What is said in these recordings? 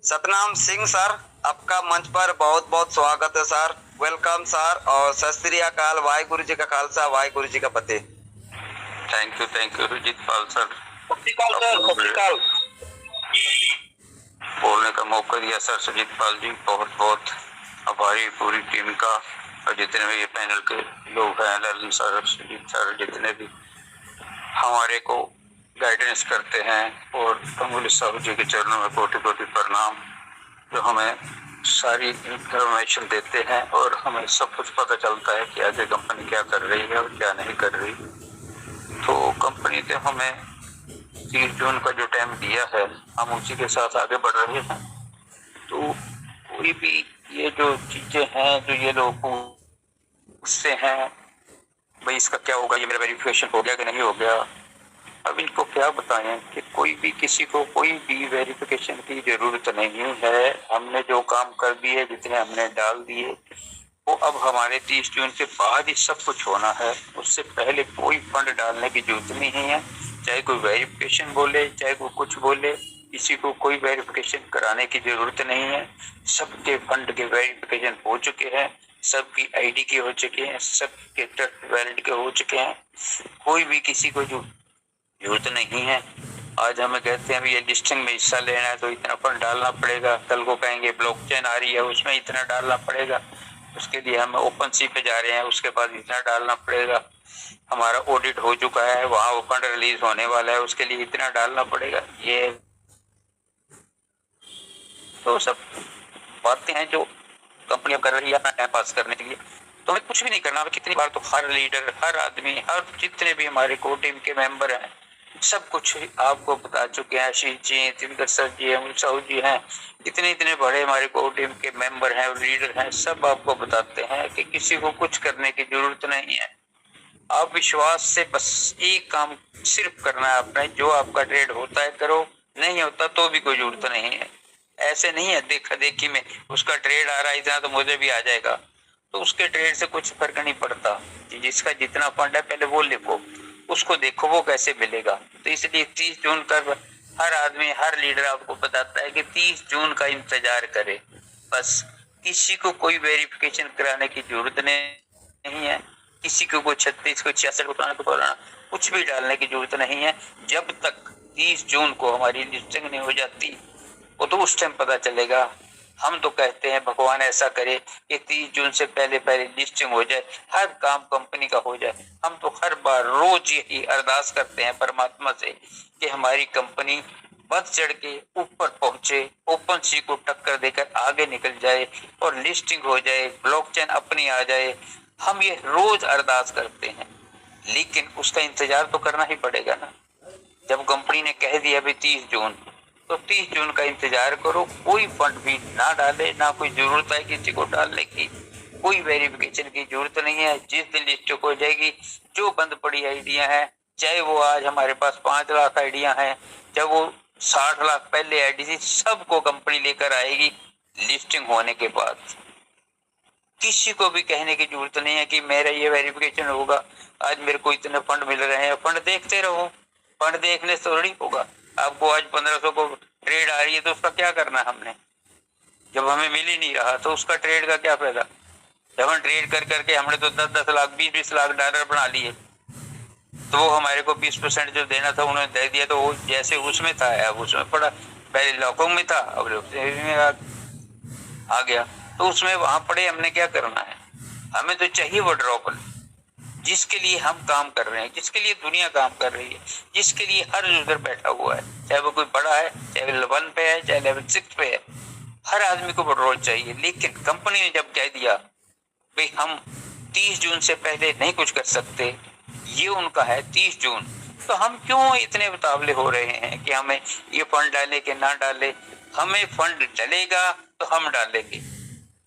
Satnam Singh sir, आपका मंच पर बहुत बहुत स्वागत है सर। वेलकम सर और सत श्री अकाल। वाहिगुरु जी का खालसा, वाहिगुरु जी का फतेह। थैंक यू सुजीतपाल सर, बोलने का मौका दिया सर। सुजीतपाल जी बहुत बहुत आभारी पूरी टीम का, और जितने भी ये पैनल के लोग हैं, ललन सर, सुजीत सर, जितने भी हमारे को गाइडेंस करते हैं, और पंगुली साहब जी के चरणों में कोटि कोटि प्रणाम, जो हमें सारी इंफॉर्मेशन देते हैं और हमें सब कुछ पता चलता है कि आगे कंपनी क्या कर रही है और क्या नहीं कर रही। तो कंपनी ने हमें 30 जून का जो टाइम दिया है, हम उसी के साथ आगे बढ़ रहे हैं। तो कोई भी ये जो चीजें हैं, जो ये लोग पूछते हैं भाई इसका क्या होगा, ये मेरा वेरिफिकेशन हो गया कि नहीं हो गया, अब इनको क्या बताएं कि कोई भी किसी को कोई भी वेरिफिकेशन की जरूरत नहीं है। हमने जो काम कर दिए, जितने हमने डाल दिए, वो अब हमारे 30 जून के बाद ही सब कुछ होना है। उससे पहले कोई फंड डालने की जरूरत नहीं है। चाहे कोई वेरिफिकेशन बोले, चाहे कोई कुछ बोले, किसी को कोई वेरिफिकेशन कराने की जरूरत नहीं है। सबके फंड के वेरिफिकेशन हो चुके हैं, सबकी आईडी के हो चुके हैं, सबके ट्रस्ट वैलिड के हो चुके हैं। कोई भी किसी को जो जरूरत नहीं है। आज हमें कहते हैं ये लिस्टिंग में हिस्सा लेना है तो इतना फंड डालना पड़ेगा, कल को कहेंगे ब्लॉकचेन आ रही है उसमें इतना डालना पड़ेगा, उसके लिए हम ओपन सी पे जा रहे हैं उसके बाद इतना डालना पड़ेगा, हमारा ऑडिट हो चुका है वहां वो फंड रिलीज होने वाला है उसके लिए इतना डालना पड़ेगा। ये तो सब बातें हैं जो कंपनियां कर रही है अपना टाइम पास करने के लिए। तो हमें कुछ भी नहीं करना। कितनी बार तो हर लीडर, हर आदमी, हर जितने भी हमारे कोर टीम के मेंबर हैं, सब कुछ आपको बता चुके हैं। आशीष जी, दिनकर सर जी, अमिल साहू जी हैं, इतने इतने बड़े हमारे कोर टीम के मेंबर हैं और लीडर हैं, सब आपको बताते हैं कि किसी को कुछ करने की जरूरत नहीं है। आप विश्वास से बस एक काम सिर्फ करना है अपना, जो आपका ट्रेड होता है करो, नहीं होता तो भी कोई जरूरत नहीं है। ऐसे नहीं है देखा देखी में उसका ट्रेड आ रहा है इतना तो मुझे भी आ जाएगा, तो उसके ट्रेड से कुछ फर्क नहीं पड़ता। जिसका जितना फंड है पहले वो लिखो, उसको देखो वो कैसे मिलेगा। तो इसलिए 30 जून का हर आदमी, हर लीडर आपको बताता है कि 30 जून का इंतजार करे। बस किसी को कोई वेरिफिकेशन कराने की जरूरत नहीं है, किसी को कोई 36 को 66 को पुराना कुछ भी डालने की जरूरत नहीं है। जब तक 30 जून को हमारी लिस्टिंग नहीं हो जाती वो तो उस टाइम पता चलेगा। हम तो कहते हैं भगवान ऐसा करे कि 30 जून से पहले पहले लिस्टिंग हो जाए, हर काम कंपनी का हो जाए। हम तो हर बार रोज यही अरदास करते हैं परमात्मा से कि हमारी कंपनी बढ़ चढ़ के ऊपर पहुंचे, ओपन सी को टक्कर देकर आगे निकल जाए और लिस्टिंग हो जाए, ब्लॉकचेन अपनी आ जाए। हम ये रोज अरदास करते हैं, लेकिन उसका इंतजार तो करना ही पड़ेगा ना। जब कंपनी ने कह दिया अभी 30 जून, तो 30 जून का इंतजार करो। कोई फंड भी ना डाले, ना कोई जरूरत है किसी को डालने की, कोई वेरिफिकेशन की जरूरत नहीं है। जिस दिन लिस्ट हो जाएगी, जो बंद पड़ी आइडिया है, चाहे वो आज हमारे पास 5 लाख आइडिया है, चाहे वो 60 लाख पहले आईडी थी, सबको कंपनी लेकर आएगी लिस्टिंग होने के बाद। किसी को भी कहने की जरूरत नहीं है कि मेरा ये वेरिफिकेशन होगा, आज मेरे को इतने फंड मिल रहे हैं। फंड देखते रहो, फंड देखने से थोड़ी होगा। आपको आज 1500 को ट्रेड आ रही है तो उसका क्या करना हमने, जब हमें मिल ही नहीं रहा तो उसका ट्रेड का क्या फायदा। जब हम ट्रेड कर करके हमने तो 10-10 लाख, 20-20 लाख डॉलर बना लिए, तो वो हमारे को 20% जो देना था उन्होंने दे दिया, तो वो जैसे उसमें था अब उसमें पड़ा। पहले लॉकों में था, अब में आ गया, तो उसमें वहां पड़े। हमने क्या करना है, हमें तो चाहिए वो ड्रॉपल जिसके लिए हम काम कर रहे हैं, जिसके लिए दुनिया काम कर रही है, जिसके लिए हर यूजर बैठा हुआ है, चाहे वो कोई बड़ा है, चाहे लेवल 1 पे है, चाहे लेवल 6 पे है, हर आदमी को पेट्रोल चाहिए। लेकिन कंपनी ने जब कह दिया भाई हम 30 जून से पहले नहीं कुछ कर सकते, ये उनका है 30 जून, तो हम क्यों इतने उतावले हो रहे हैं कि हमें ये फंड डाले कि ना डाले। हमें फंड डलेगा तो हम डालेंगे।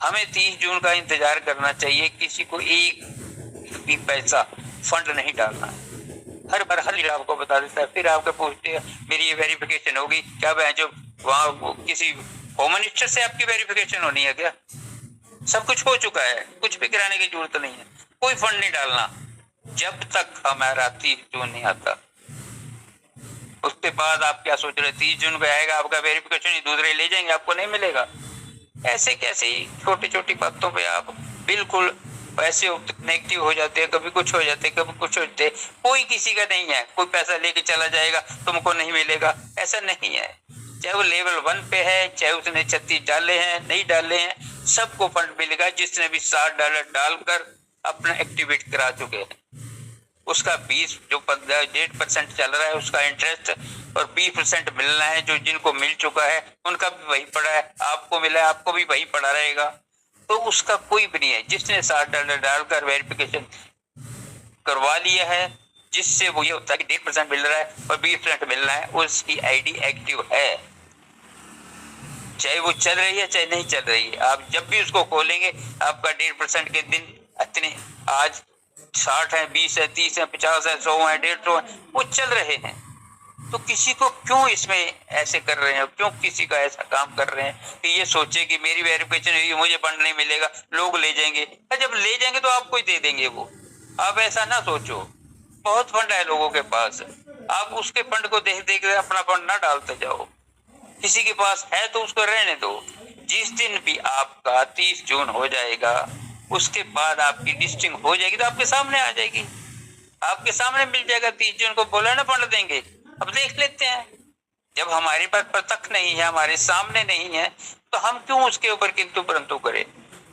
हमें 30 जून का इंतजार करना चाहिए, किसी को एक भी पैसा फंड नहीं डालना है। हर बार हर लीडर आपको बता देता है, फिर आपको पूछते हैं मेरी ये वेरिफिकेशन होगी क्या, वह जो वहां किसी होम मिनिस्टर से आपकी वेरिफिकेशन होनी है क्या। सब कुछ हो चुका है, कुछ भी कराने की जरूरत नहीं है, कोई फंड नहीं डालना जब तक हमारा 30 जून नहीं आता। उसके बाद आप क्या सोच रहे, 30 जून को आएगा आपका वेरिफिकेशन, दूसरे ले जाएंगे, आपको नहीं मिलेगा। ऐसे कैसे ही छोटी छोटी बातों पे आप बिल्कुल ऐसे नेगेटिव हो जाते हैं, कभी कुछ हो जाते, कभी कुछ हो जाते। कोई किसी का नहीं है, कोई पैसा लेके चला जाएगा तुमको नहीं मिलेगा, ऐसा नहीं है। चाहे वो लेवल 1 पे है, चाहे उसने 36 डाले हैं नहीं डाले हैं, सबको फंड मिलेगा। जिसने भी $60 डालकर अपना एक्टिवेट करा चुके हैं, उसका 20 जो 1.5% चल रहा है उसका इंटरेस्ट, और 20% मिलना है। जो जिनको मिल चुका है उनका भी वही पड़ा है, आपको मिला है, आपको भी वही पड़ा रहेगा। तो उसका कोई भी नहीं है। जिसने $60 डालकर वेरिफिकेशन करवा लिया है, जिससे वो ये होता है कि 1.5% मिल रहा है और 20% मिल रहा है, उसकी आईडी एक्टिव है। चाहे वो चल रही है चाहे नहीं चल रही है, आप जब भी उसको खोलेंगे आपका 1.5% के दिन इतने, आज 60 है, 20 है, 30 है, 50 है, 100 है, 150 है, वो चल रहे हैं। तो किसी को क्यों इसमें ऐसे कर रहे हैं, क्यों किसी का ऐसा काम कर रहे हैं कि ये सोचे कि मेरी वेरिफिकेशन हुई, मुझे फंड नहीं मिलेगा, लोग ले जाएंगे। जब ले जाएंगे तो आपको ही दे देंगे वो। आप ऐसा ना सोचो, बहुत फंड है लोगों के पास, आप उसके फंड को देख देख अपना फंड ना डालते जाओ। किसी के पास है तो उसको रहने दो। जिस दिन भी आपका 30 जून हो जाएगा, उसके बाद आपकी लिस्टिंग हो जाएगी तो आपके सामने आ जाएगी, आपके सामने मिल जाएगा। 30 जून को बोला ना फंड देंगे, अब देख लेते हैं। जब हमारे पास प्रत्यक्ष नहीं है, हमारे सामने नहीं है, तो हम क्यों उसके ऊपर किंतु परंतु करें।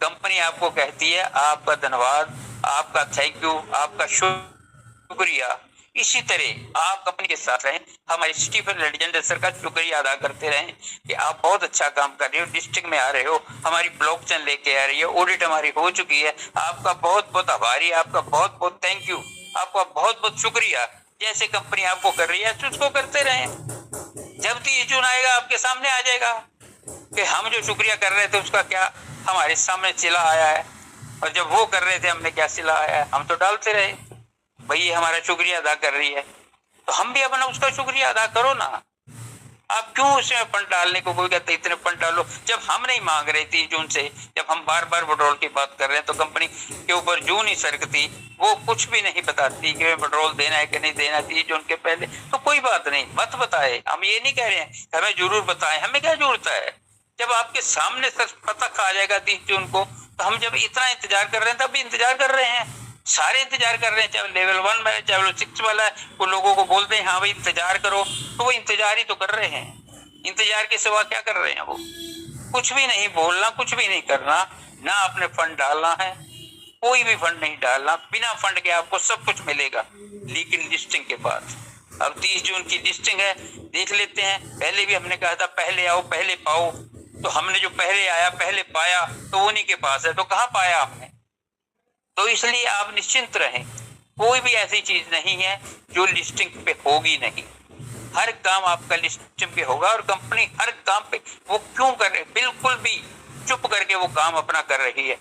कंपनी आपको कहती है आपका धन्यवाद, आपका थैंक यू, आपका शुक्रिया। इसी तरह आप कंपनी के साथ रहें, हमारे स्टीफन लेजेंडर सर का शुक्रिया अदा करते रहें कि आप बहुत अच्छा काम कर रहे हो, डिस्ट्रिक्ट में आ रहे हो, हमारी ब्लॉकचेन लेके आ रही है, ऑडिट हमारी हो चुकी है। आपका बहुत बहुत आभारी, आपका बहुत बहुत थैंक यू, आपका बहुत बहुत शुक्रिया। जैसे कंपनी आपको कर रही है उसको करते रहें। जब 30 जून आएगा आपके सामने आ जाएगा कि हम जो शुक्रिया कर रहे थे उसका क्या हमारे सामने सिला आया है, और जब वो कर रहे थे हमने क्या सिला आया है। हम तो डालते रहे, भाई ये हमारा शुक्रिया अदा कर रही है, तो हम भी अपना उसका शुक्रिया अदा करो ना। आप क्यों उसमें फंड डालने को कोई कहते इतने फंड डालो, जब हम नहीं मांग रहे 30 जून से, जब हम बार बार पेट्रोल की बात कर रहे हैं तो कंपनी के ऊपर जून ही सरकती, वो कुछ भी नहीं बताती कि पेट्रोल देना है कि नहीं देना 30 जून के पहले। तो कोई बात नहीं, मत बताए, हम ये नहीं कह रहे हैं हमें जरूर बताएं, हमें क्या जरूरत है। जब आपके सामने पता आ जाएगा 30 जून को, तो हम जब इतना इंतजार कर रहे हैं तब भी इंतजार कर रहे हैं, सारे इंतजार कर रहे हैं। चाहे लेवल 1 में चाहे लेवल 6 वाला है, वो लोगों को बोलते हैं हाँ भाई इंतजार करो, तो वो इंतजार ही तो कर रहे हैं। इंतजार के सिवा क्या कर रहे हैं वो, कुछ भी नहीं बोलना, कुछ भी नहीं करना, ना आपने फंड डालना है, कोई भी फंड नहीं डालना। बिना फंड के आपको सब कुछ मिलेगा, लेकिन लिस्टिंग के बाद। अब 30 जून की लिस्टिंग है, देख लेते हैं। पहले भी हमने कहा था पहले आओ पहले पाओ, तो हमने जो पहले आया पहले पाया तो उन्हीं के पास है, तो कहाँ पाया हमने। तो इसलिए आप निश्चिंत रहें, कोई भी ऐसी चीज नहीं है जो लिस्टिंग पे होगी नहीं। हर काम आपका लिस्टिंग पे होगा, और कंपनी हर काम पे वो क्यों कर रही, बिल्कुल भी चुप करके वो काम अपना कर रही है,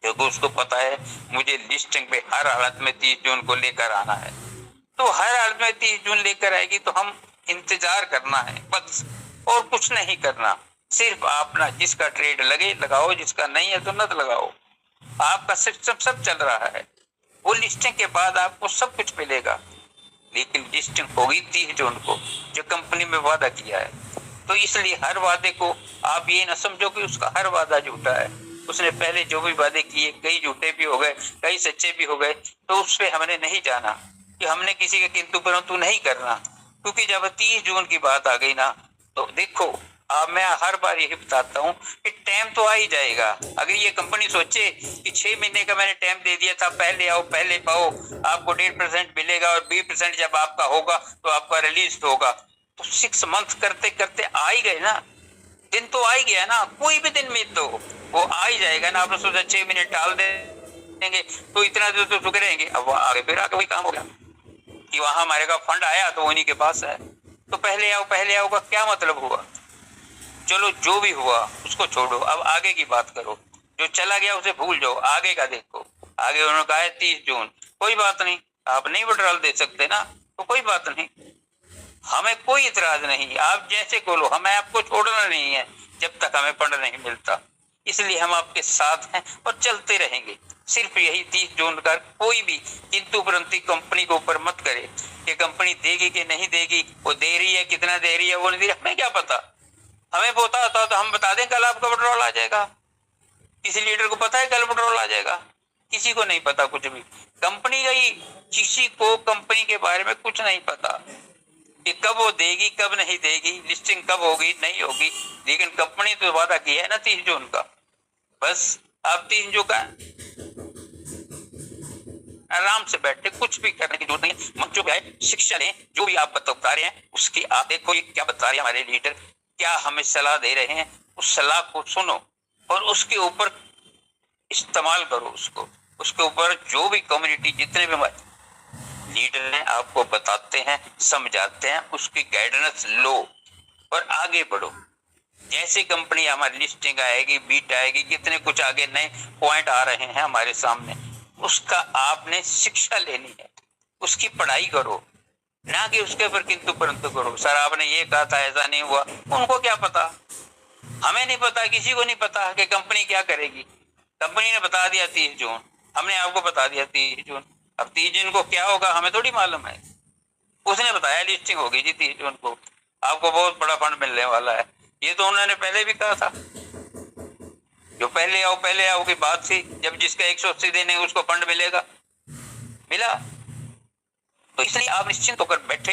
क्योंकि उसको पता है मुझे लिस्टिंग पे हर हालत में 30 जून को लेकर आना है। तो हर हालत में 30 जून लेकर आएगी, तो हम इंतजार करना है बस, और कुछ नहीं करना। सिर्फ अपना जिसका ट्रेड लगे लगाओ, जिसका नहीं है तो मत लगाओ। आपका सिस्टम सब चल रहा है, वो लिस्टिंग के बाद आपको सब कुछ मिलेगा, लेकिन लिस्टिंग होगी 30 जून को, जो कंपनी में वादा किया है। तो इसलिए हर वादे को आप ये ना समझो कि उसका हर वादा झूठा है। उसने पहले जो भी वादे किए, कई झूठे भी हो गए, कई सच्चे भी हो गए, तो उस पर हमने नहीं जाना कि हमने किसी के किंतु परंतु नहीं करना। क्योंकि जब 30 जून की बात आ गई ना, तो देखो अब मैं हर बार यही बताता हूँ कि टाइम तो आ ही जाएगा। अगर ये कंपनी सोचे कि 6 महीने का मैंने टाइम दे दिया था, पहले आओ पहले पाओ, आपको 1.5% मिलेगा और 20% जब आपका होगा तो आपका रिलीज होगा, तो 6 मंथ करते करते आ ही गए ना, दिन तो आ ही गया ना। कोई भी दिन में तो वो आ ही जाएगा ना। आपने सोचा 6 महीने टाल देंगे तो इतना देर तो रुके रहेंगे, अब आगे फिर आगे वही काम हो गया कि वहां हमारे का फंड आया तो उन्हीं के पास है। तो पहले आओ का क्या मतलब हुआ। चलो जो भी हुआ उसको छोड़ो, अब आगे की बात करो। जो चला गया उसे भूल जाओ, आगे का देखो। आगे उन्होंने कहा है 30 जून, कोई बात नहीं, आप नहीं विड्रॉल दे सकते ना, तो कोई बात नहीं, हमें कोई इतराज नहीं, आप जैसे बोलो, हमें आपको छोड़ना नहीं है जब तक हमें फंड नहीं मिलता। इसलिए हम आपके साथ हैं और चलते रहेंगे। सिर्फ यही 30 जून का कोई भी किंतु परंतु कंपनी के ऊपर मत करे कि कंपनी देगी कि नहीं देगी, वो दे रही है, कितना दे रही है, वो नहीं दे रही, हमें क्या पता। हमें पता होता तो हम बता दें कल आपका पेट्रोल आ जाएगा। किसी लीडर को पता है कल पेट्रोल आ जाएगा? किसी को नहीं पता कुछ भी। कंपनी का ही, किसी को कंपनी के बारे में कुछ नहीं पता कि कब वो देगी कब नहीं देगी, लिस्टिंग कब होगी नहीं होगी। लेकिन कंपनी तो वादा किया है ना 30 जून का। बस आप 30 जून का आराम से बैठे, कुछ भी करने की जरूरत नहीं है। मंचों पे आए, शिक्षा लें, जो भी आप बता रहे हैं उसकी आप देखो ये क्या बता रहे हैं हमारे लीडर, क्या हमें सलाह दे रहे हैं, उस सलाह को सुनो और उसके ऊपर इस्तेमाल करो उसको। उसके ऊपर जो भी कम्युनिटी जितने भी लीडर हैं आपको बताते हैं, समझाते हैं, उसकी गाइडेंस लो और आगे बढ़ो। जैसे कंपनी हमारी लिस्टिंग आएगी, बीट आएगी, कितने कुछ आगे नए पॉइंट आ रहे हैं हमारे सामने, उसका आपने शिक्षा लेनी है, उसकी पढ़ाई करो, ना कि उसके ऊपर किंतु परंतु करो। सर आपने ये कहा था ऐसा नहीं हुआ, उनको क्या पता, हमें नहीं पता, किसी को नहीं पता कि कंपनी क्या करेगी। कंपनी ने बता दिया 30 जून, हमने आपको बता दिया 30 जून। अब 30 जून को क्या होगा हमें थोड़ी मालूम है। उसने बताया लिस्टिंग होगी जी 30 जून को, आपको बहुत बड़ा फंड मिलने वाला है। ये तो उन्होंने पहले भी कहा था, जो पहले आओ की बात थी, जब जिसका 180 दिन है उसको फंड मिलेगा, मिला। तो इसलिए आप निश्चिंत होकर बैठे।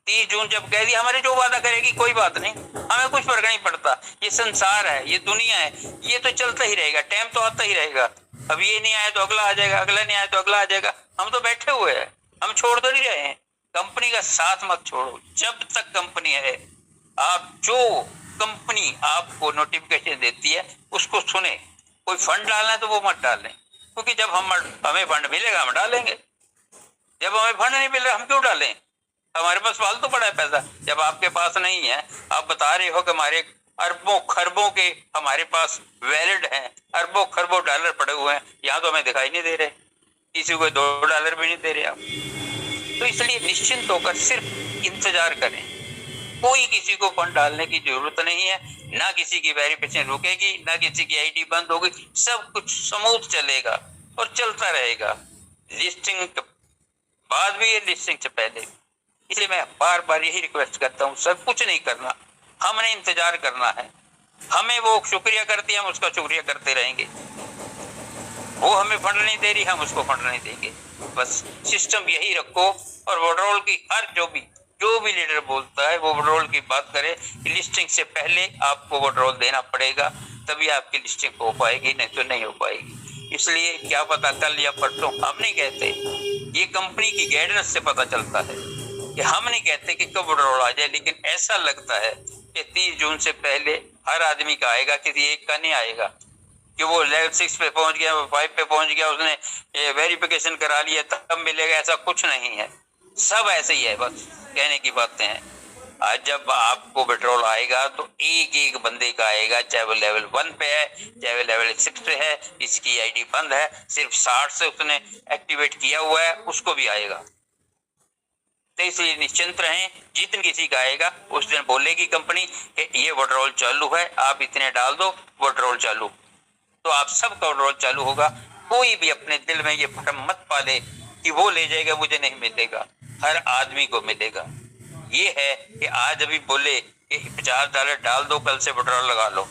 30 जून जब कह दिया, हमारे जो वादा करेगी कोई बात नहीं, हमें कुछ फर्क नहीं पड़ता। ये संसार है, ये दुनिया है, ये तो चलता ही रहेगा, टाइम तो आता ही रहेगा। अब ये नहीं आया तो अगला आ जाएगा, अगला नहीं आया तो अगला आ जाएगा। हम तो बैठे हुए हैं, हम छोड़ तो नहीं रहे हैं। कंपनी का साथ मत छोड़ो जब तक कंपनी है। आप जो कंपनी आपको नोटिफिकेशन देती है उसको सुने। कोई फंड डालना है तो वो मत डालें, क्योंकि जब हमें फंड मिलेगा हम डालेंगे। जब हमें फंड नहीं मिल रहा हम क्यों डालें? हमारे पास फालतू पड़ा है पैसा। जब आपके पास नहीं है, आप बता रहे हो कि हमारे अरबों खरबों के हमारे पास वैलिड हैं, अरबों खरबों डॉलर पड़े हुए हैं, यहाँ तो हमें दिखाई नहीं दे रहे, किसी को $2 भी नहीं दे रहे आप। तो इसलिए निश्चिंत होकर सिर्फ इंतजार करें। कोई किसी को फंड डालने की जरूरत नहीं है, ना किसी की वेरिफिकेशन रुकेगी, ना किसी की आईडी बंद होगी, सब कुछ स्मूथ चलेगा और चलता रहेगा। लिस्टिंग के बाद भी ये, लिस्टिंग से पहले। इसलिए मैं बार बार यही रिक्वेस्ट करता हूँ, सब कुछ नहीं करना, हमने इंतजार करना है। हमें वो शुक्रिया करती है, हम उसका शुक्रिया करते रहेंगे। वो हमें फंड नहीं दे रही, हम उसको फंड नहीं देंगे। बस सिस्टम यही रखो। और विड्रॉल की हर जो भी लीडर बोलता है वो विड्रॉल की बात करे, लिस्टिंग से पहले आपको विड्रॉल देना पड़ेगा, तभी आपकी लिस्टिंग हो पाएगी, नहीं तो नहीं हो पाएगी। इसलिए क्या पता कल या परसों, हम नहीं कहते, ये कंपनी की गाइडेंस से पता चलता है कि हम नहीं कहते कि कब विड्रॉल आ जाए। लेकिन ऐसा लगता है कि 30 जून से पहले हर आदमी का आएगा, किसी एक का नहीं आएगा कि वो लेवल 6 पे पहुंच गया, 5 पे पहुंच गया, उसने वेरिफिकेशन करा लिया तब मिलेगा, ऐसा कुछ नहीं है। सब ऐसे ही है, बस कहने की बातें हैं। आज जब आपको पेट्रोल आएगा तो एक एक बंदे का आएगा, चाहे वो लेवल 1 पे है, चाहे वो लेवल 6 पे है, इसकी आईडी बंद है, सिर्फ 60 से उसने एक्टिवेट किया हुआ है, उसको भी आएगा। तो इसलिए निश्चिंत रहें, जिस दिन किसी का आएगा उस दिन बोलेगी कंपनी कि ये विड्रॉल चालू है, आप इतने डाल दो, विड्रॉल चालू। तो आप सबका विड्रॉल चालू होगा। कोई भी अपने दिल में ये भ्रम मत पाले कि वो ले जाएगा मुझे नहीं मिलेगा, हर आदमी को मिलेगा। ये है कि आज अभी बोले कि $50 डाल दो, कल से पेट्रोल लगा लो,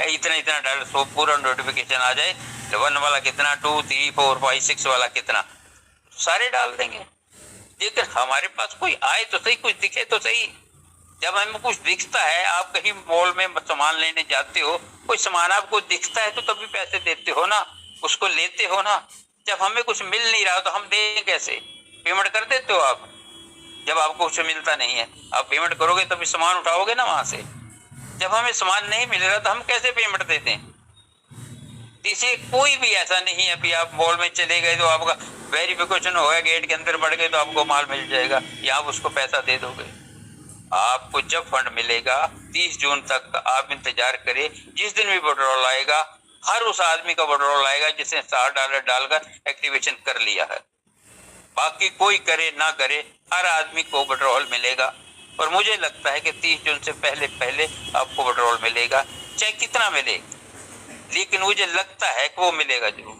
इतना डाल, सो पूरा नोटिफिकेशन आ जाए, 1 वाला कितना, 2, 3, 4, 5, 6 वाला कितना, सारे डाल देंगे। लेकिन हमारे पास कोई आए तो सही, कुछ दिखे तो सही। जब हमें कुछ दिखता है, आप कहीं मॉल में सामान लेने जाते हो, कोई सामान आपको दिखता है तो तभी पैसे देते हो ना, उसको लेते हो ना। जब हमें कुछ मिल नहीं रहा तो हम दें कैसे? पेमेंट कर देते हो आप। जब आपको कुछ मिलता नहीं है, आप पेमेंट करोगे तभी सामान उठाओगे ना वहां से। जब हमें सामान नहीं मिल रहा तो हम कैसे पेमेंट देते हैं? इसे कोई भी ऐसा नहीं है अभी आप मॉल में चले गए तो आपका वेरिफिकेशन होगा, गेट के अंदर बढ़ गए तो आपको माल मिल जाएगा या आप उसको पैसा दे दोगे। आपको जब फंड मिलेगा 30 जून तक आप इंतजार करें। जिस दिन भी पेट्रोल आएगा, हर उस आदमी का पेट्रोल आएगा जिसने $60 डालकर एक्टिवेशन कर लिया है। बाकी कोई करे ना करे, हर आदमी को पेट्रोल मिलेगा। और मुझे लगता है कि 30 जून से पहले आपको पेट्रोल मिलेगा, चाहे कितना मिले, लेकिन मुझे लगता है कि वो मिलेगा जरूर।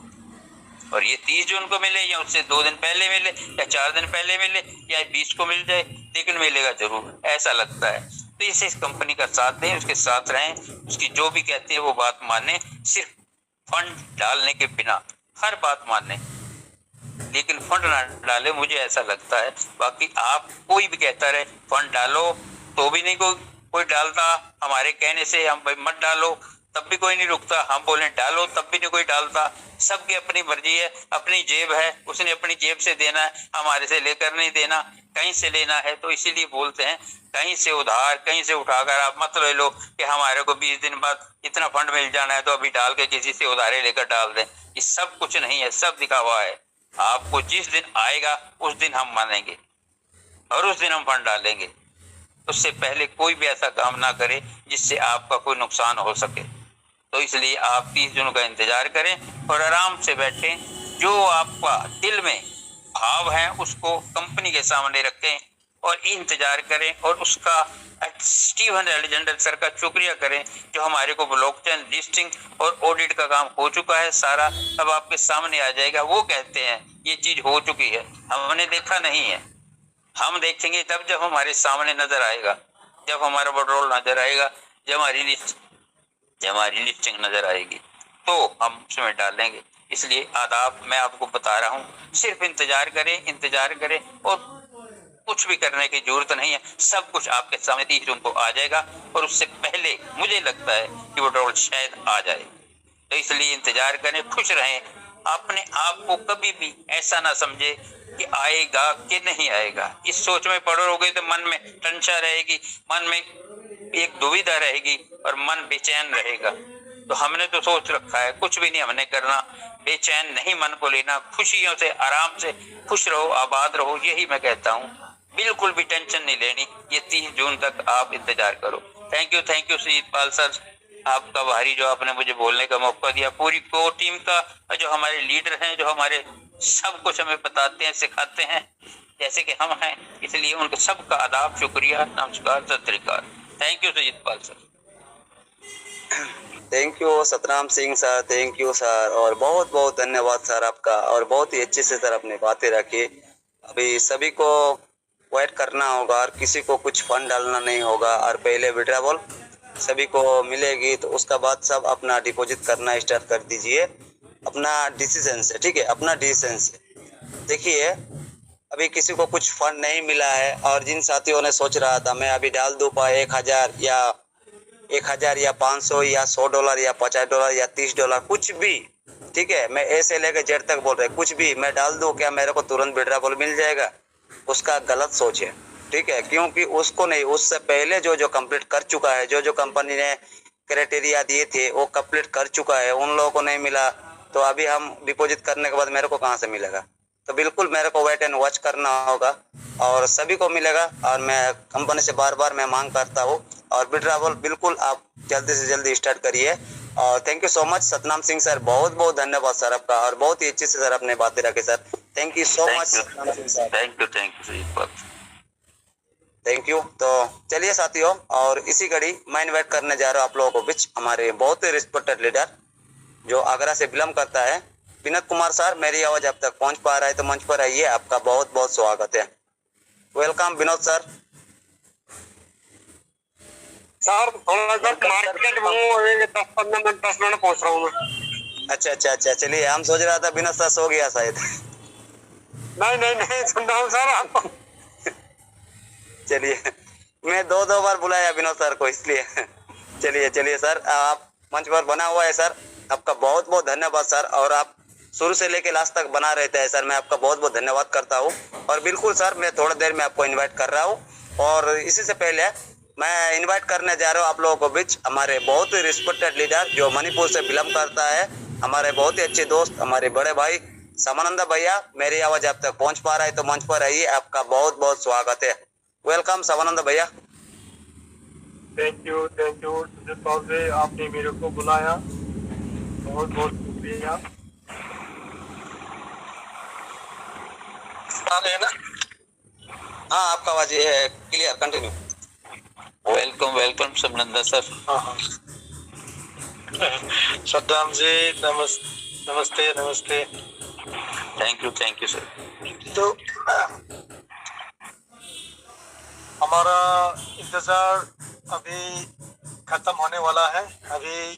और ये 30 जून को मिले या उससे 2 दिन पहले मिले या 4 दिन पहले मिले या 20 को मिल जाए, लेकिन मिलेगा जरूर, ऐसा लगता है। तो इसे इस कंपनी का साथ दें, उसके साथ रहें, उसकी जो भी कहते हैं वो बात माने, सिर्फ फंड डालने के बिना हर बात माने, लेकिन फंड ना डाले, मुझे ऐसा लगता है। बाकी आप कोई भी कहता रहे फंड डालो तो भी नहीं कोई डालता, हमारे कहने से हम भाई मत डालो तब भी कोई नहीं रुकता, हम बोले डालो तब भी नहीं कोई डालता। सबकी अपनी मर्जी है, अपनी जेब है, उसने अपनी जेब से देना है, हमारे से लेकर नहीं देना, कहीं से लेना है। तो इसीलिए बोलते हैं कहीं से उधार कहीं से उठाकर आप मत ले लो कि हमारे को 20 दिन बाद इतना फंड मिल जाना है तो अभी डाल के किसी से उधारे लेकर डाल दें। ये सब कुछ नहीं है, सब दिखावा है। आपको जिस दिन आएगा उस दिन हम मानेंगे और उस दिन हम फंड डालेंगे। उससे पहले कोई भी ऐसा काम ना करे जिससे आपका कोई नुकसान हो सके। तो इसलिए आप 30 जून का इंतजार करें और आराम से बैठें, जो आपका दिल में भाव है उसको कंपनी के सामने रखें और इंतजार करें, और उसका स्टीवन एलेक्जेंडर सर का शुक्रिया करें जो हमारे को ब्लॉकचेन लिस्टिंग और ऑडिट का काम हो चुका है सारा, अब आपके सामने आ जाएगा। वो कहते हैं ये चीज हो चुकी है, हमने देखा नहीं है, हम देखेंगे तब जब हमारे सामने नजर आएगा, जब हमारा पेट्रोल नजर आएगा, जब हमारी लिस्टिंग नजर आएगी तो हम उसमें डालेंगे। इसलिए आदाब मैं आपको बता रहा हूँ, सिर्फ इंतजार करें और कुछ भी करने की जरूरत नहीं है, सब कुछ आपके सामने 30 जून को आ जाएगा और उससे पहले मुझे लगता है कि पेट्रोल शायद आ जाए। तो इसलिए इंतजार करें, खुश रहें, अपने आप को कभी भी ऐसा ना समझे कि आएगा कि नहीं आएगा। इस सोच में पड़े रहोगे तो मन में टेंशन रहेगी, मन में एक दुविधा रहेगी और मन बेचैन रहेगा। तो हमने तो सोच रखा है कुछ भी नहीं हमने करना, बेचैन नहीं मन को लेना, खुशियों से आराम से खुश रहो, आबाद रहो, यही मैं कहता हूँ। बिल्कुल भी टेंशन नहीं लेनी, ये 30 जून तक आप इंतजार करो। Thank you Sujit Pal sir, आपका भारी जो आपने मुझे बोलने का मौका दिया, पूरी कोर टीम का, जो हमारे लीडर हैं, जो हमारे सब कुछ हमें बताते हैं, सिखाते हैं जैसे कि हम हैं, इसलिए उनके सबका आदाब, शुक्रिया, नमस्कार, सत श्री अकाल। Thank you Sujit Pal sir. Thank you Satnam Singh sir, thank you sir, और बहुत बहुत धन्यवाद सर आपका, और बहुत ही अच्छे से सर अपने बातें रखी। अभी सभी को वेट करना होगा और किसी को कुछ फंड डालना नहीं होगा, और पहले विड्रॉवल सभी को मिलेगी तो उसका बाद सब अपना डिपॉजिट करना स्टार्ट कर दीजिए अपना डिसीजन से, ठीक है, अपना डिसीजन से। देखिए अभी किसी को कुछ फंड नहीं मिला है, और जिन साथियों ने सोच रहा था मैं अभी डाल दूँ पा 1000 या 500 या $100 या $50 या $30 कुछ भी, ठीक है, मैं ए से लेकर जेड तक बोल रहे कुछ भी मैं डाल दूँ, क्या मेरे को तुरंत विड्रॉवल मिल जाएगा? उसका गलत सोच है, ठीक है, क्योंकि उसको नहीं, उससे पहले जो कंप्लीट कर चुका है, जो कंपनी ने क्राइटेरिया दिए थे वो कंप्लीट कर चुका है, उन लोगों को नहीं मिला तो अभी हम डिपॉजिट करने के बाद मेरे को कहाँ से मिलेगा? तो बिल्कुल मेरे को वेट एंड वॉच करना होगा और सभी को मिलेगा, और मैं कंपनी से बार बार मैं मांग करता हूँ, और विड्रॉवल बिल्कुल आप जल्दी से जल्दी स्टार्ट करिए। और thank you so much Satnam Singh sir, बहुत बहुत धन्यवाद सर आपका, और बहुत ही अच्छे से सर अपने बातें रखे sir. Thank you so much Satnam Singh sir. Thank you. तो चलिए साथियों, और इसी घड़ी मैं इन्वाइट करने जा रहा हूँ आप लोगों को बीच हमारे बहुत ही रिस्पेक्टेड लीडर जो आगरा से बिलोंग करता है, विनोद कुमार सर। मेरी आवाज आप तक पहुंच पा रहा है तो मंच पर आइए, आपका बहुत बहुत स्वागत है। Welcome Vinod sir. सर थोड़ा सा मार्केट में हूँ, 10 मिनट पहुंच रहा हूँ मैं। अच्छा, चलिए, हम सोच रहा था विनोद सर सो गया शायद। नहीं सुन रहा हूँ सर आपको। चलिए, मैं दो बार बुलाया विनोद सर को, इसलिए चलिए सर, आप मंच पर बना हुआ है सर, आपका बहुत बहुत धन्यवाद सर, और आप शुरू से लेके लास्ट तक बना रहते हैं सर, मैं आपका बहुत बहुत धन्यवाद करता हूँ। और बिल्कुल सर मैं थोड़ी देर में आपको इनवाइट कर रहा हूँ, और इसी से पहले मैं इनवाइट करने जा रहा हूँ आप लोगों को बीच हमारे बहुत ही रिस्पेक्टेड लीडर जो मणिपुर से बिलोंग करता है, हमारे बहुत ही अच्छे दोस्त, हमारे बड़े भाई समानंदा भैया। मेरी आवाज आप तक पहुँच पा रहा है तो मंच पर आइए, आपका बहुत बहुत स्वागत है। वेलकम समानंदा भैया। थैंक यू सुजीत पाल जी, आपने मेरे को बुलाया, बहुत बहुत शुक्रिया। हाँ, आपका आवाज है clear, continue. Welcome Samananda sir. Saddam ji नमस्ते। Thank you sir. तो हमारा इंतज़ार अभी ख़त्म होने वाला है। अभी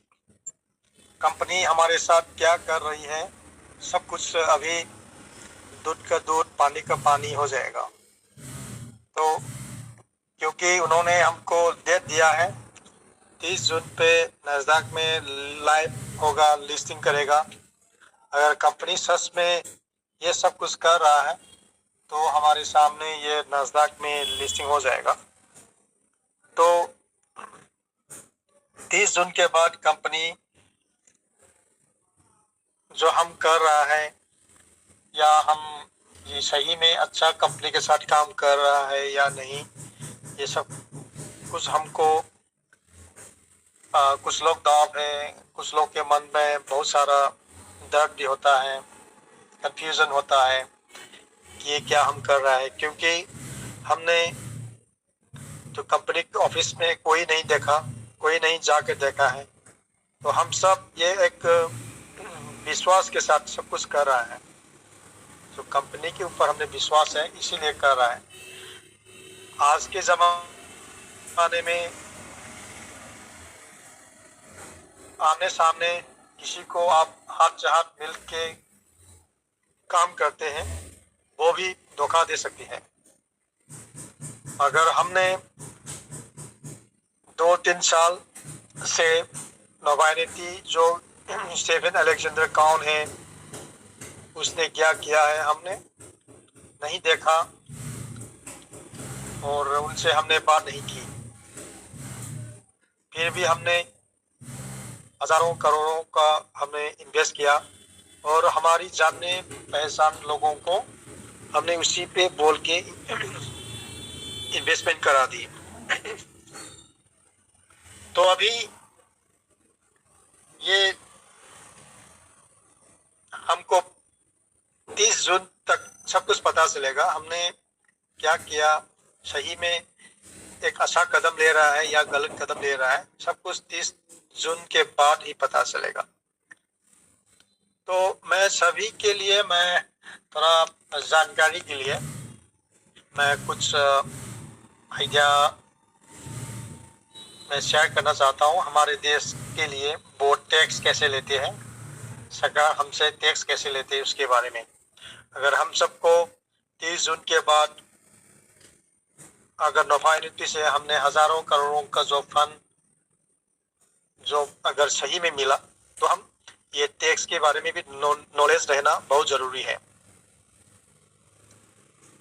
कंपनी हमारे साथ क्या कर रही है, सब कुछ अभी दूध का दूध पानी का पानी हो जाएगा। तो क्योंकि उन्होंने हमको डेट दिया है 30 जून पे नैस्डैक में लाइव होगा, लिस्टिंग करेगा। अगर कंपनी सच में ये सब कुछ कर रहा है तो हमारे सामने ये नैस्डैक में लिस्टिंग हो जाएगा। तो 30 जून के बाद कंपनी जो हम कर रहा है या हम ये सही में अच्छा कंपनी के साथ काम कर रहा है या नहीं, ये सब कुछ हमको कुछ लोग दाव है, कुछ लोग के मन में बहुत सारा दर्द भी होता है, कंफ्यूजन होता है कि ये क्या हम कर रहा है। क्योंकि हमने तो कंपनी के ऑफिस में कोई नहीं देखा, कोई नहीं जाकर देखा है। तो हम सब ये एक विश्वास के साथ सब कुछ कर रहा है। तो कंपनी के ऊपर हमने विश्वास है, इसीलिए कर रहा है। आज के ज़माने में आमने सामने किसी को आप हाथ से हाथ मिल के काम करते हैं, वो भी धोखा दे सकती है। अगर हमने 2-3 साल से नोवाइनिटी जो स्टीफन अलेक्जेंडर कौन है, उसने क्या किया है, हमने नहीं देखा और उनसे हमने बात नहीं की। फिर भी हमने हज़ारों करोड़ों का हमने इन्वेस्ट किया और हमारी जानने पहचान लोगों को हमने उसी पे बोल के इन्वेस्टमेंट करा दी। तो अभी ये हमको 30 जून तक सब कुछ पता चलेगा हमने क्या किया, सही में एक अच्छा कदम ले रहा है या गलत कदम ले रहा है, सब कुछ 30 जून के बाद ही पता चलेगा। तो मैं सभी के लिए, मैं थोड़ा जानकारी के लिए मैं कुछ आइडिया मैं शेयर करना चाहता हूँ। हमारे देश के लिए वो टैक्स कैसे लेते हैं, सरकार हमसे टैक्स कैसे लेते हैं, उसके बारे में। अगर हम सबको 30 जून के बाद अगर नोवाइनिटी से हमने हज़ारों करोड़ों का जो फंड जो अगर सही में मिला, तो हम ये टैक्स के बारे में भी नॉलेज रहना बहुत ज़रूरी है।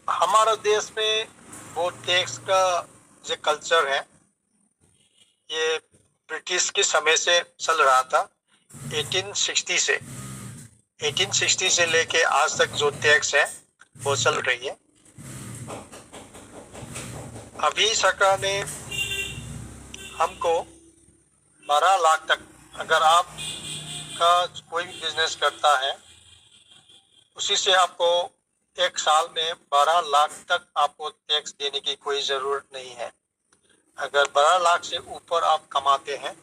हमारा देश में वो टैक्स का जो कल्चर है, ये ब्रिटिश के समय से चल रहा था। 1860 से लेके आज तक जो टैक्स है वो चल रही है। अभी सरकार ने हमको 12 लाख तक, अगर आप का कोई भी बिजनेस करता है, उसी से आपको एक साल में 12 लाख तक आपको टैक्स देने की कोई ज़रूरत नहीं है। अगर 12 लाख से ऊपर आप कमाते हैं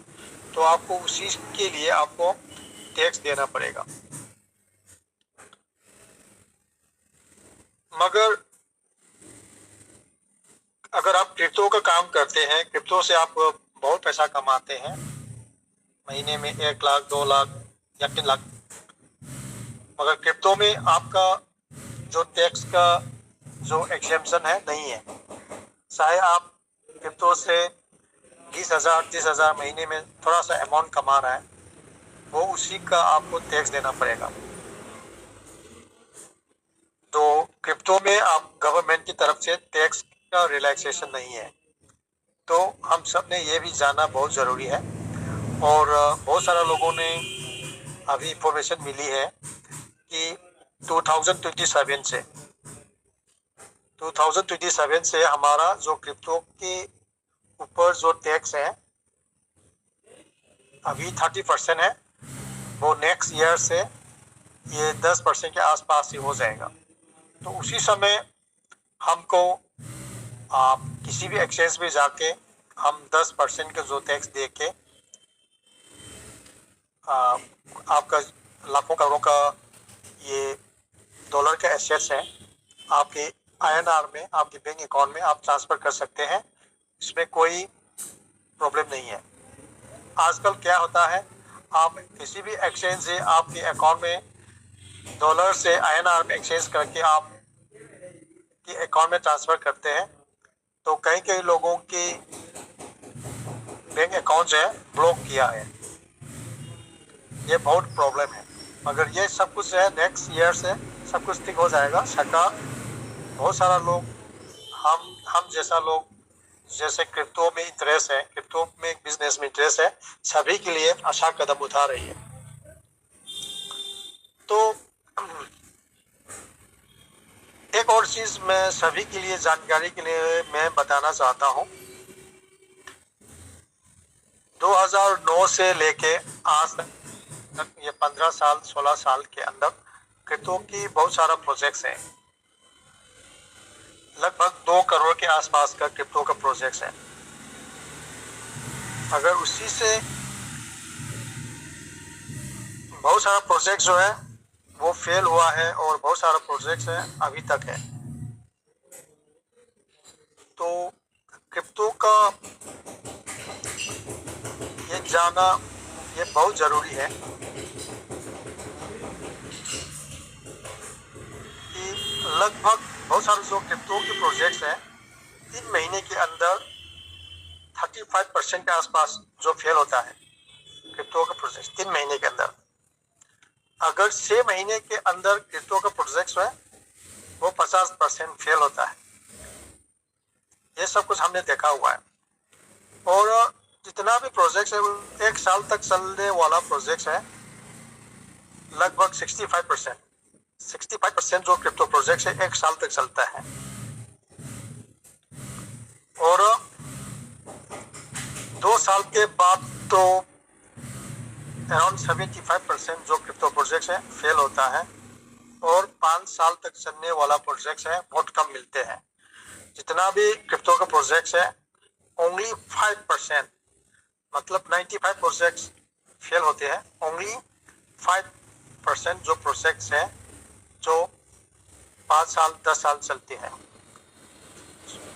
तो आपको उसी के लिए आपको टैक्स देना पड़ेगा। मगर अगर आप क्रिप्टो का काम करते हैं, क्रिप्टो से आप बहुत पैसा कमाते हैं, महीने में 1 लाख 2 लाख या 3 लाख, मगर क्रिप्टो में आपका जो टैक्स का जो एक्सेम्पशन है नहीं है। चाहे आप क्रिप्टो से 20,000 30,000 महीने में थोड़ा सा अमाउंट कमा रहा है, वो उसी का आपको टैक्स देना पड़ेगा। तो क्रिप्टो में आप गवर्नमेंट की तरफ से टैक्स का रिलैक्सेशन नहीं है। तो हम सब ने ये भी जानना बहुत ज़रूरी है। और बहुत सारे लोगों ने अभी इंफॉर्मेशन मिली है कि 2027 से हमारा जो क्रिप्टो के ऊपर जो टैक्स है अभी 30% है, वो नेक्स्ट ईयर से ये 10% के आसपास ही हो जाएगा। तो उसी समय हमको किसी भी एक्सचेंज में जाके हम 10% का जो टैक्स दे के आपका लाखों करोड़ों का ये डॉलर के एसेट्स हैं आपके INR में आपके बैंक अकाउंट में आप ट्रांसफ़र कर सकते हैं, इसमें कोई प्रॉब्लम नहीं है। आजकल क्या होता है, आप किसी भी एक्सचेंज से आपके अकाउंट में डॉलर से INR में एक्सचेंज करके आप के अकाउंट में ट्रांसफ़र करते हैं, तो कई कई लोगों की बैंक अकाउंट जो है ब्लॉक किया है, ये बहुत प्रॉब्लम है। मगर ये सब कुछ जो है नेक्स्ट ईयर से सब कुछ ठीक हो जाएगा। सरकार बहुत सारा लोग हम जैसा लोग जैसे क्रिप्टो में इंटरेस्ट है, क्रिप्टो में बिजनेस में इंटरेस्ट है, सभी के लिए अच्छा कदम उठा रही है। तो एक और चीज़ मैं सभी के लिए जानकारी के लिए मैं बताना चाहता हूँ, 2009 से लेके आज तक ये 15 साल 16 साल के अंदर क्रिप्टो की बहुत सारा प्रोजेक्ट्स हैं, लगभग 2 करोड़ के आसपास का क्रिप्टो का प्रोजेक्ट्स है। अगर उसी से बहुत सारा प्रोजेक्ट जो है वो फेल हुआ है और बहुत सारा प्रोजेक्ट्स है अभी तक है। तो क्रिप्टो का ये जाना ये बहुत ज़रूरी है कि लगभग बहुत सारे जो क्रिप्टो के प्रोजेक्ट्स हैं 3 महीने के अंदर 35% के आसपास जो फेल होता है क्रिप्टो का प्रोजेक्ट 3 महीने के अंदर। अगर 6 महीने के अंदर क्रिप्टो का प्रोजेक्ट है वो 50% फेल होता है। ये सब कुछ हमने देखा हुआ है। और जितना भी प्रोजेक्ट है 1 साल तक चलने वाला प्रोजेक्ट है लगभग 65% जो क्रिप्टो प्रोजेक्ट है 1 साल तक चलता है। और 2 साल के बाद तो अराउंड 75% जो क्रिप्टो प्रोजेक्ट है फेल होता है और 5 साल तक चलने वाला प्रोजेक्ट है बहुत कम मिलते हैं। जितना भी क्रिप्टो का प्रोजेक्ट है ओनली 5% मतलब 95 प्रोजेक्ट्स फेल होते हैं, ओनली 5% जो प्रोजेक्ट्स हैं जो 5 साल 10 साल चलते हैं,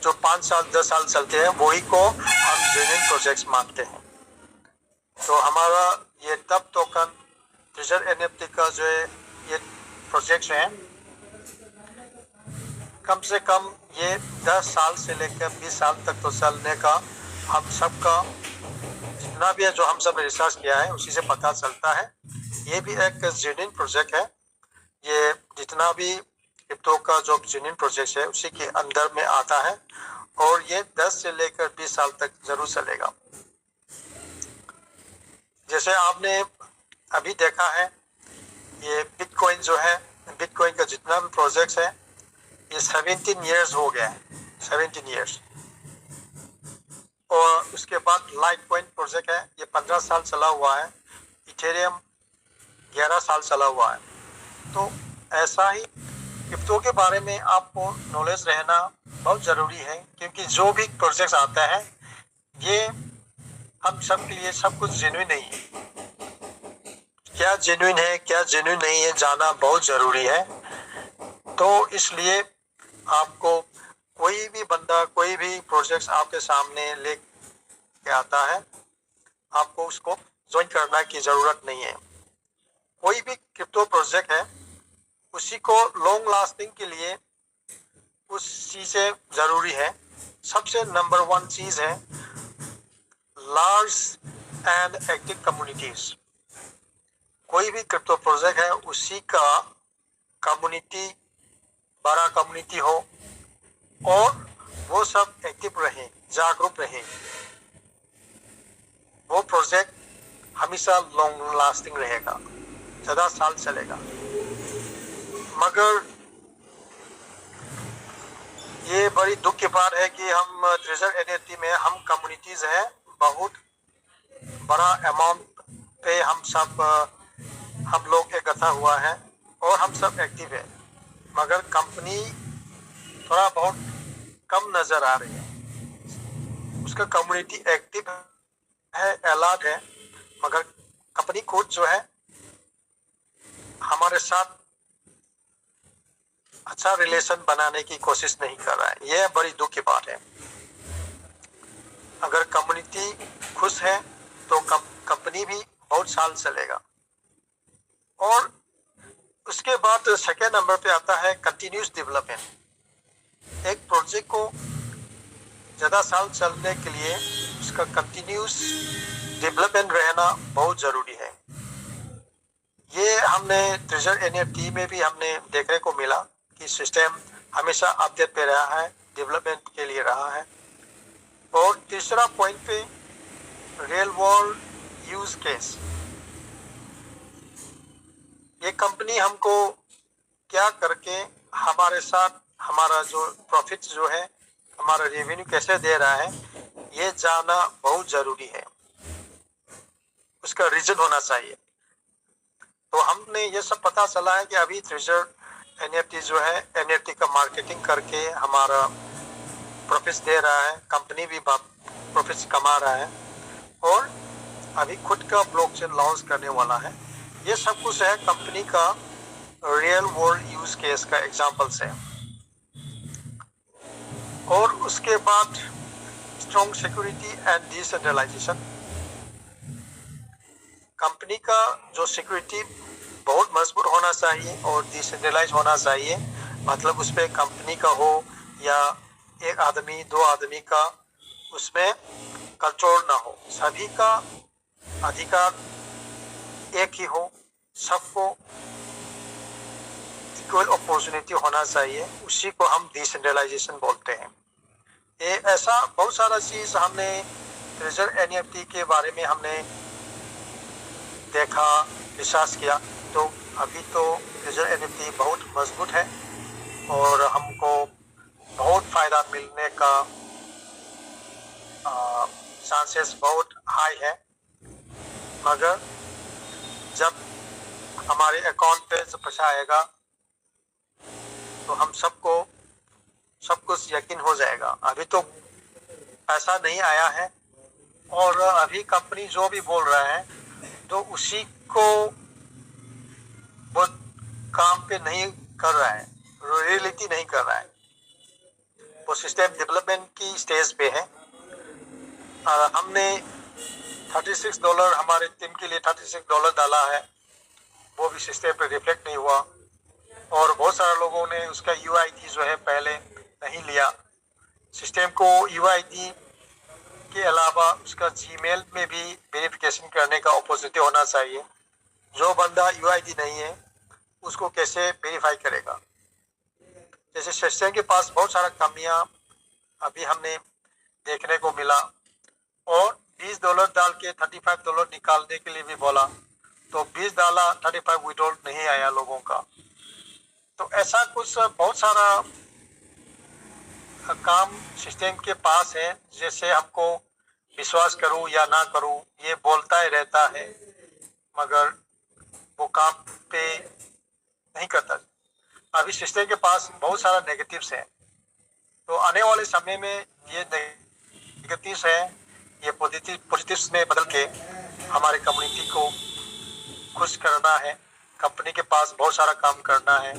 जो 5 साल 10 साल चलते हैं वही को हम जेन्युइन प्रोजेक्ट्स मानते हैं। तो हमारा ये तब टोकन ट्रेजर NFT का जो है ये प्रोजेक्ट है कम से कम ये 10 साल से लेकर 20 साल तक तो चलने का हम सबका जितना भी है जो हम सब ने रिसर्च किया है उसी से पता चलता है। ये भी एक जेन्युइन प्रोजेक्ट है। ये जितना भी क्रिप्टो का जो जेन्युइन प्रोजेक्ट है उसी के अंदर में आता है और ये 10 से लेकर 20 साल तक जरूर चलेगा। जैसे आपने अभी देखा है ये बिटकॉइन जो है, बिटकॉइन का जितना भी प्रोजेक्ट है ये 17 इयर्स हो गया है, 17 इयर्स। और उसके बाद लाइटकॉइन प्रोजेक्ट है ये 15 साल चला हुआ है, इथेरियम 11 साल चला हुआ है। तो ऐसा ही क्रिप्टो के बारे में आपको नॉलेज रहना बहुत ज़रूरी है क्योंकि जो भी प्रोजेक्ट्स आता है ये हम सब के लिए सब कुछ जेन्युइन नहीं है। क्या जेन्युइन है क्या जेन्युइन नहीं है जानना बहुत ज़रूरी है। तो इसलिए आपको कोई भी बंदा कोई भी प्रोजेक्ट्स आपके सामने ले के आता है आपको उसको ज्वाइन करने की ज़रूरत नहीं है। कोई भी क्रिप्टो प्रोजेक्ट है उसी को लॉन्ग लास्टिंग के लिए उस चीज़ें ज़रूरी है। सबसे नंबर 1 चीज़ है लार्ज एंड एक्टिव कम्युनिटीज़। कोई भी क्रिप्टो प्रोजेक्ट है उसी का कम्युनिटी बड़ा कम्युनिटी हो और वो सब एक्टिव रहें, जागरूक रहें, वो प्रोजेक्ट हमेशा लॉन्ग लास्टिंग रहेगा, ज़्यादा साल चलेगा। मगर ये बड़ी दुख की बात है कि हम ट्रेजर NFT में हम कम्युनिटीज़ हैं बहुत बड़ा अमाउंट पे हम लोग इकट्ठा हुआ है और हम सब एक्टिव है मगर कंपनी थोड़ा बहुत कम नज़र आ रही है। उसका कम्युनिटी एक्टिव है, अलर्ट है, मगर कंपनी खुद जो है हमारे साथ अच्छा रिलेशन बनाने की कोशिश नहीं कर रहा है। यह बड़ी दुख की बात है। अगर कम्युनिटी खुश है तो कंपनी भी बहुत साल चलेगा। और उसके बाद सेकेंड नंबर पे आता है कंटिन्यूस डेवलपमेंट। एक प्रोजेक्ट को ज़्यादा साल चलने के लिए उसका कंटिन्यूस डेवलपमेंट रहना बहुत ज़रूरी है। ये हमने ट्रेजर एनएफटी में भी हमने देखने को मिला कि सिस्टम हमेशा अपडेट पे रहा है, डेवलपमेंट के लिए रहा है। और तीसरा पॉइंट पे रियल वर्ल्ड यूज केस। ये कंपनी हमको क्या करके हमारे साथ हमारा जो प्रॉफिट जो है, हमारा रेवेन्यू कैसे दे रहा है, ये जानना बहुत ज़रूरी है। उसका रीजन होना चाहिए। तो हमने ये सब पता चला है कि अभी ट्रेजर एनएफटी जो है, एनएफटी का मार्केटिंग करके हमारा प्रॉफिट्स दे रहा है, कंपनी भी प्रॉफिट्स कमा रहा है और अभी खुद का ब्लॉकचेन लॉन्च करने वाला है। ये सब कुछ है कंपनी का रियल वर्ल्ड यूज केस का एग्जांपल्स है। और उसके बाद strong security and decentralisation. Company का जो सिक्योरिटी बहुत मजबूत होना चाहिए और डिसेंट्रलाइज होना चाहिए। मतलब उस पर कंपनी का हो या एक आदमी दो आदमी का, उसमें कंट्रोल ना हो। सभी का अधिकार एक ही हो, सबको इक्वल अपॉर्चुनिटी होना चाहिए। उसी को हम डिसेंट्रलाइजेशन बोलते हैं। ये ऐसा बहुत सारा चीज़ हमने ट्रेजर एनएफटी के बारे में हमने देखा, विश्वास किया। तो अभी तो ट्रेजर एनएफटी बहुत मजबूत है और हमको बहुत फ़ायदा मिलने का चांसेस बहुत हाई है। मगर जब हमारे अकाउंट पे जब पैसा आएगा तो हम सबको सब कुछ यकीन हो जाएगा। अभी तो पैसा नहीं आया है और अभी कंपनी जो भी बोल रहा है तो उसी को वो काम पे नहीं कर रहा है, रियलिटी नहीं कर रहा है। वो सिस्टम डेवलपमेंट की स्टेज पे है। हमने $36 हमारे टीम के लिए $36 डाला है, वो भी सिस्टम पे रिफ्लेक्ट नहीं हुआ। और बहुत सारे लोगों ने उसका यूआईडी जो है पहले नहीं लिया। सिस्टम को यूआईडी के अलावा उसका जीमेल में भी वेरिफिकेशन करने का अपॉर्चुनिटी होना चाहिए। जो बंदा यूआईडी नहीं है उसको कैसे वेरीफाई करेगा। जैसे सिस्टम के पास बहुत सारा कमियां अभी हमने देखने को मिला। और $20 डाल के $35 निकालने के लिए भी बोला तो 20 डाला, 35 विड्रॉल नहीं आया लोगों का। तो ऐसा कुछ बहुत सारा काम सिस्टम के पास है, जैसे हमको विश्वास करूं या ना करूं ये बोलता ही रहता है, मगर वो काम पे नहीं करता। अभी सिस्टम के पास बहुत सारा नेगेटिव्स है। तो आने वाले समय में ये नेगेटिव्स है, ये पॉजिटिव्स में बदल के हमारे कम्युनिटी को खुश करना है। कंपनी के पास बहुत सारा काम करना है।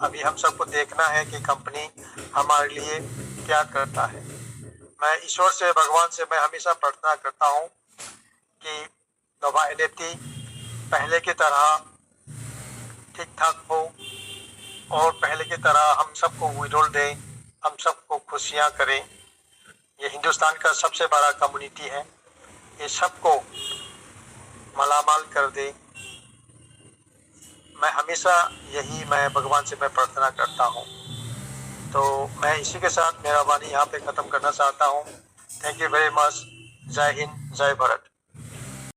अभी हम सबको देखना है कि कंपनी हमारे लिए क्या करता है। मैं ईश्वर से, भगवान से मैं हमेशा प्रार्थना करता हूँ कि नोवा एनएफटी पहले की तरह ठीक ठाक हो और पहले की तरह हम सबको विड्रॉल दें, हम सबको खुशियाँ करें। ये हिंदुस्तान का सबसे बड़ा कम्युनिटी है, ये सबको मालामाल कर दे। मैं हमेशा मैं भगवान से मैं प्रार्थना करता हूँ। तो मैं इसी के साथ मेरा वाणी यहाँ पे ख़त्म करना चाहता हूँ। Thank you very much. जय हिंद, जय भारत।